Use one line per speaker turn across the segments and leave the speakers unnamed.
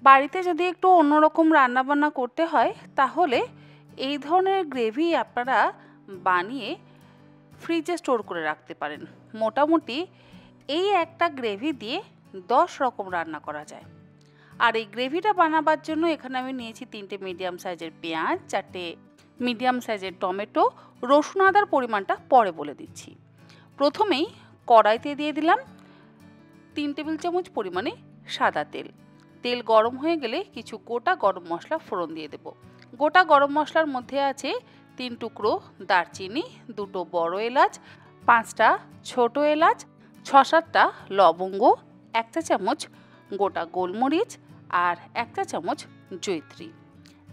বাড়িতে যদি একটু অন্যরকম রান্নাবান্না করতে হয় তাহলে এই ধরনের গ্রেভি আপনারা বানিয়ে ফ্রিজে স্টোর করে রাখতে পারেন। মোটামুটি এই একটা গ্রেভি দিয়ে 10 রকম রান্না করা যায়। আর এই গ্রেভিটা বানাবার জন্য এখানে আমি নিয়েছি 3টে মিডিয়াম সাইজের পেঁয়াজ, 4টে মিডিয়াম সাইজের টমেটো, রসুন আদার পরিমাণটা পরে বলে দিচ্ছি। প্রথমেই কড়াইতে দিয়ে দিলাম 3 টেবিল চামচ পরিমাণে সাদা তেল। তেল গরম হয়ে গেলে কিছু গোটা গরম মশলা ফোড়ন দিয়ে দেব। গোটা গরম মশলার মধ্যে আছে 3 টুকরো দারচিনি, 2টো বড় এলাচ, 5টা ছোট এলাচ, 6-7টা লবঙ্গ, 1 চা চামচ গোটা গোলমরিচ আর 1 চা চামচ জয়িত্রী।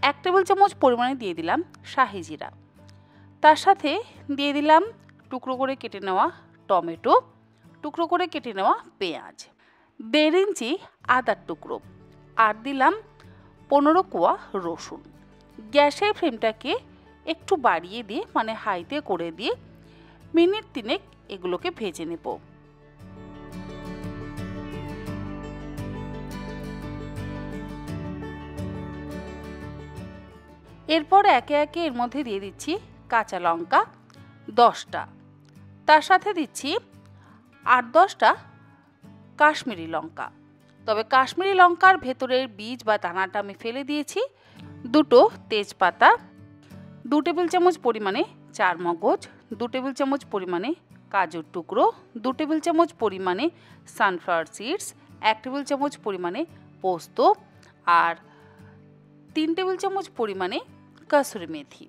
1 টেবিল চামচ পরিমাণে দিয়ে দিলাম শাহি জিরা। তার সাথে দিয়ে দিলাম টুকরো করে কেটে নেওয়া টমেটো, টুকরো করে কেটে নেওয়া পেঁয়াজ, 1.5 ইঞ্চি আদার টুকরো, আর দিলাম 15 কোয়া রসুন। গ্যাসের ফ্লেমটাকে একটু বাড়িয়ে দিয়ে মানে হাইতে করে দিয়ে মিনিট 3 এগুলোকে ভেজে নেব। এরপর একে একে এর মধ্যে দিয়ে দিচ্ছি কাঁচা লঙ্কা 10টা, তার সাথে দিচ্ছি 8-10টা কাশ্মীরি লঙ্কা। তবে কাশ্মীরি লঙ্কার ভেতরের বীজ বা দানাটা আমি ফেলে দিয়েছি। 2টো তেজপাতা, 2 টেবিল চামচ পরিমাণে চারমগজ, 2 টেবিল চামচ পরিমাণে কাজুর টুকরো, 2 টেবিল চামচ পরিমাণে সানফ্লাওয়ার সিডস, 1 টেবিল চামচ পরিমাণে পোস্ত আর 3 টেবিল চামচ পরিমাণে কসুরি মেথি,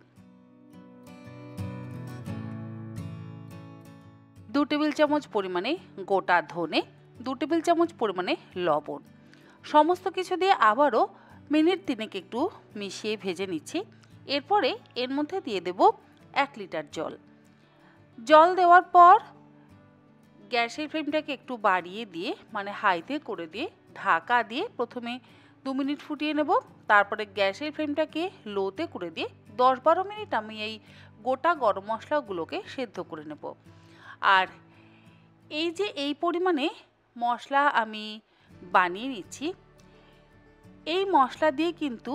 2 টেবিল চামচ পরিমাণে গোটা ধনে, 2 টেবিল চামচ পরিমাণে লবণ। সমস্ত কিছু দিয়ে আবারও মিনিট 3 একটু মিশিয়ে ভেজে নিচ্ছি। এরপরে এর মধ্যে দিয়ে দেব 1 লিটার জল। জল দেওয়ার পর গ্যাসের ফ্লেমটাকে একটু বাড়িয়ে দিয়ে মানে হাইতে করে দিয়ে ঢাকা দিয়ে প্রথমে 2 মিনিট ফুটিয়ে নেব। তারপরে গ্যাসের ফ্লেমটাকে লোতে করে দিয়ে 10-12 মিনিট আমি এই গোটা গরম মশলাগুলোকে সেদ্ধ করে নেব। আর এই যে এই পরিমাণে মশলা আমি বানিয়ে নিচ্ছি, এই মশলা দিয়ে কিন্তু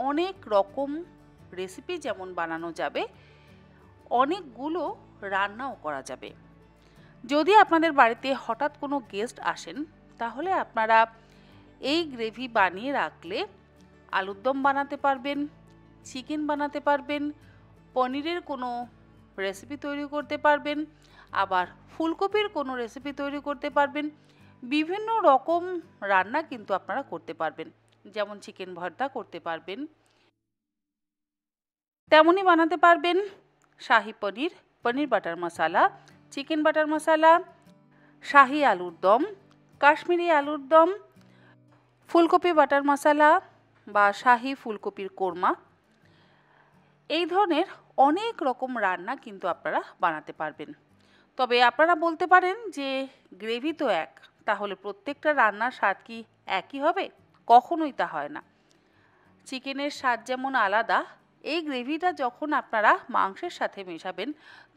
অনেক রকম রেসিপি যেমন বানানো যাবে, অনেকগুলো রান্নাও করা যাবে। যদি আপনাদের বাড়িতে হঠাৎ কোনো গেস্ট আসেন তাহলে আপনারা এই গ্রেভি বানিয়ে রাখলে আলুর দম বানাতে পারবেন, চিকেন বানাতে পারবেন, পনিরের কোনো রেসিপি তৈরি করতে পারবেন, আবার ফুলকপির কোনো রেসিপি তৈরি করতে পারবেন। বিভিন্ন রকম রান্না কিন্তু আপনারা করতে পারবেন। যেমন চিকেন ভর্তা করতে পারবেন, তেমনই বানাতে পারবেন শাহি পনির, পনির বাটার মশলা, চিকেন বাটার মশলা, শাহি আলুর দম, কাশ্মীরি আলুর দম, ফুলকপি বাটার মশলা বা শাহি ফুলকপির কোরমা। এই ধরনের অনেক রকম রান্না কিন্তু আপনারা বানাতে পারবেন। তবে আপনারা বলতে পারেন যে গ্রেভি তো এক, তাহলে প্রত্যেকটা রান্নার স্বাদ কি একই হবে? কখনোই তা হয় না। চিকেনের স্বাদ যেমন আলাদা, এই গ্রেভিটা যখন আপনারা মাংসের সাথে মেশাবেন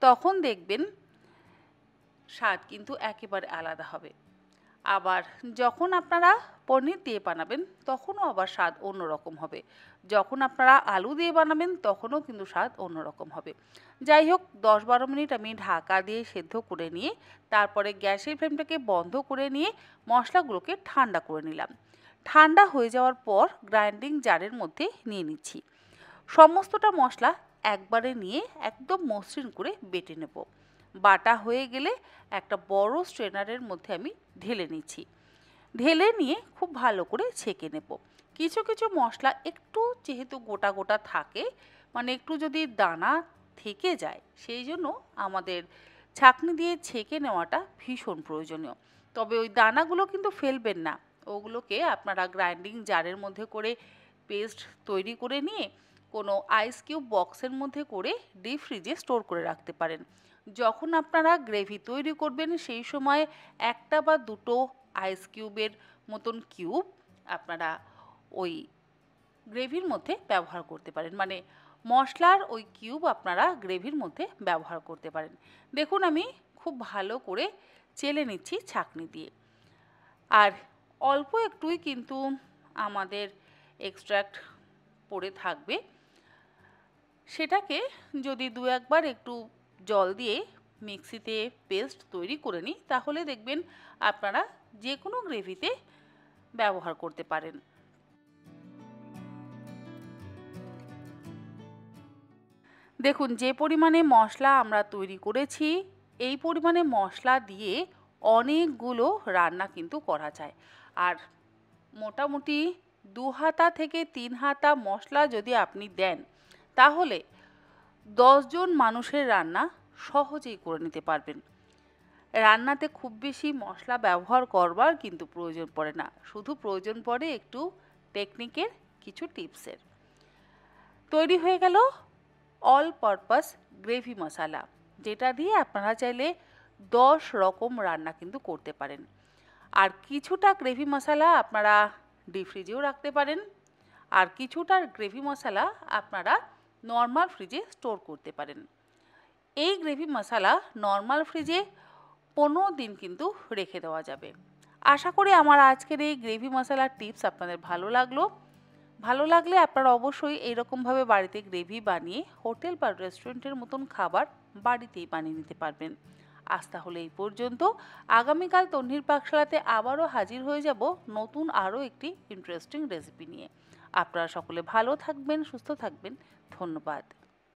তখন দেখবেন স্বাদ কিন্তু একেবারে আলাদা হবে। আবার যখন আপনারা পনির দিয়ে বানাবেন তখনও আবার স্বাদ অন্যরকম হবে। যখন আপনারা আলু দিয়ে বানাবেন তখনও কিন্তু স্বাদ অন্যরকম হবে। যাই হোক, 10-12 মিনিট আমি ঢাকা দিয়ে সেদ্ধ করে নিয়ে তারপরে গ্যাসের ফ্লেমটাকে বন্ধ করে নিয়ে মশলাগুলোকে ঠান্ডা করে নিলাম। ঠান্ডা হয়ে যাওয়ার পর গ্রাইন্ডিং জারের মধ্যে নিয়ে নিচ্ছি। সমস্তটা মশলা একবারে নিয়ে একদম মসৃণ করে বেটে নেব। বাটা হয়ে গেলে একটা বড় স্ট্রেনারের মধ্যে আমি ঢেলে নিচ্ছি। ঢেলে নিয়ে খুব ভালো করে ছেঁকে নেব। কিছু কিছু মশলা একটু যেহেতু গোটা গোটা থাকে, মানে একটু যদি দানা থেকে যায়, সেই জন্য আমাদের ছাঁকনি দিয়ে ছেঁকে নেওয়াটা ভীষণ প্রয়োজনীয়। তবে ওই দানাগুলো কিন্তু ফেলবেন না, ওগুলোকে আপনারা গ্রাইন্ডিং জারের মধ্যে করে পেস্ট তৈরি করে নিয়ে কোনো আইস কিউব বক্সের মধ্যে করে ডিপ ফ্রিজে স্টোর করে রাখতে পারেন। যখন আপনারা গ্রেভি তৈরি করবেন সেই সময় 1টা বা 2টো আইস কিউবের মতন কিউব আপনারা ওই গ্রেভির মধ্যে ব্যবহার করতে পারেন, মানে মশলার ওই কিউব আপনারা গ্রেভির মধ্যে ব্যবহার করতে পারেন। দেখুন আমি খুব ভালো করে চেলে নিচ্ছি ছাঁকনি দিয়ে। আর অল্প একটুই কিন্তু আমাদের এক্সট্র্যাক্ট পড়ে থাকবে, সেটাকে যদি দু একবার একটু জল দিয়ে মিক্সিতে পেস্ট তৈরি করে নিই, তাহলে দেখবেন আপনারা যে কোনো গ্রেভিতে ব্যবহার করতে পারেন। দেখুন, যে পরিমাণে মশলা আমরা তৈরি করেছি, এই পরিমাণে মশলা দিয়ে অনেকগুলো রান্না কিন্তু করা যায়। আর মোটামুটি 2 হাতা থেকে 3 হাতা মশলা যদি আপনি দেন, তাহলে 10 জন মানুষের রান্না সহজেই করে নিতে পারবেন। রান্নাতে খুব বেশি মশলা ব্যবহার করবার কিন্তু প্রয়োজন পড়ে না, শুধু প্রয়োজন পড়ে একটু টেকনিকের, কিছু টিপসের। তৈরি হয়ে গেল অল পারপাস গ্রেভি মশলা, যেটা দিয়ে আপনারা চাইলে 10 রকম রান্না কিন্তু করতে পারেন। আর কিছুটা গ্রেভি মশলা আপনারা ডিপ ফ্রিজেও রাখতে পারেন, আর কিছুটা গ্রেভি মশলা আপনারা নর্মাল ফ্রিজে স্টোর করতে পারেন। এই গ্রেভি মশলা নর্মাল ফ্রিজে 15 দিন কিন্তু রেখে দেওয়া যাবে। আশা করি আমার আজকের এই গ্রেভি মশলার টিপস আপনাদের ভালো লাগলো। ভালো লাগলে আপনারা অবশ্যই এইরকমভাবে বাড়িতে গ্রেভি বানিয়ে হোটেল বা রেস্টুরেন্টের মতন খাবার বাড়িতেই বানিয়ে নিতে পারবেন। আজ তাহলে এই পর্যন্ত। আগামীকাল তন্নির পাকশালাতে আবারও হাজির হয়ে যাব নতুন আরও একটি ইন্টারেস্টিং রেসিপি নিয়ে। আপনারা সকলে ভালো থাকবেন, সুস্থ থাকবেন। ধন্যবাদ।